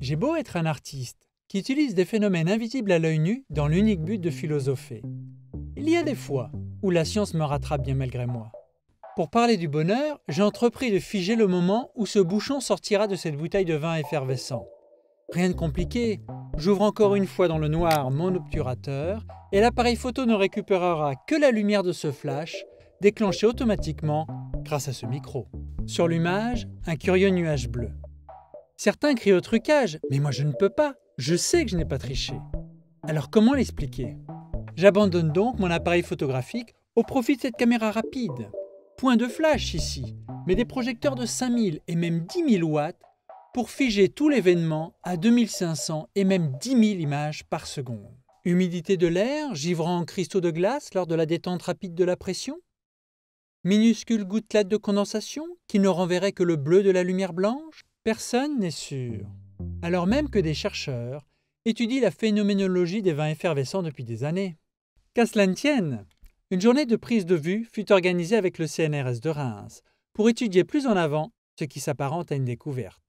J'ai beau être un artiste qui utilise des phénomènes invisibles à l'œil nu dans l'unique but de philosopher. Il y a des fois où la science me rattrape bien malgré moi. Pour parler du bonheur, j'ai entrepris de figer le moment où ce bouchon sortira de cette bouteille de vin effervescent. Rien de compliqué, j'ouvre encore une fois dans le noir mon obturateur et l'appareil photo ne récupérera que la lumière de ce flash, déclenché automatiquement grâce à ce micro. Sur l'image, un curieux nuage bleu. Certains crient au trucage, mais moi je ne peux pas, je sais que je n'ai pas triché. Alors comment l'expliquer? J'abandonne donc mon appareil photographique au profit de cette caméra rapide. Point de flash ici, mais des projecteurs de 5000 et même 10 000 watts pour figer tout l'événement à 2500 et même 10 000 images par seconde. Humidité de l'air givrant en cristaux de glace lors de la détente rapide de la pression? Minuscules gouttelettes de condensation qui ne renverraient que le bleu de la lumière blanche? Personne n'est sûr. Alors même que des chercheurs étudient la phénoménologie des vins effervescents depuis des années. Qu'à cela ne tienne, une journée de prise de vue fut organisée avec le CNRS de Reims pour étudier plus en avant ce qui s'apparente à une découverte.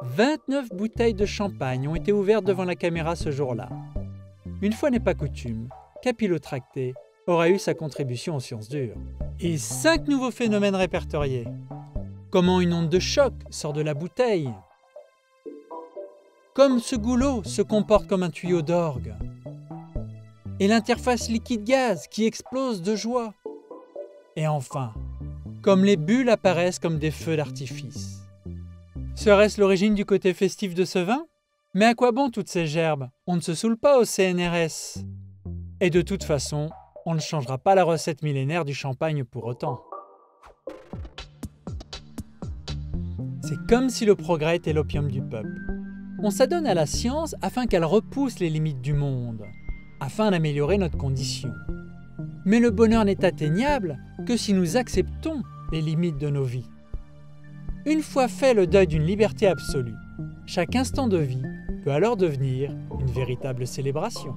29 bouteilles de champagne ont été ouvertes devant la caméra ce jour-là. Une fois n'est pas coutume, Capillotracté aura eu sa contribution aux sciences dures. Et 5 nouveaux phénomènes répertoriés. Comment une onde de choc sort de la bouteille? Comme ce goulot se comporte comme un tuyau d'orgue. Et l'interface liquide-gaz qui explose de joie. Et enfin, comme les bulles apparaissent comme des feux d'artifice. Serait-ce l'origine du côté festif de ce vin? Mais à quoi bon toutes ces gerbes? On ne se saoule pas au CNRS. Et de toute façon, on ne changera pas la recette millénaire du champagne pour autant. C'est comme si le progrès était l'opium du peuple. On s'adonne à la science afin qu'elle repousse les limites du monde, afin d'améliorer notre condition. Mais le bonheur n'est atteignable que si nous acceptons les limites de nos vies. Une fois fait le deuil d'une liberté absolue, chaque instant de vie peut alors devenir une véritable célébration.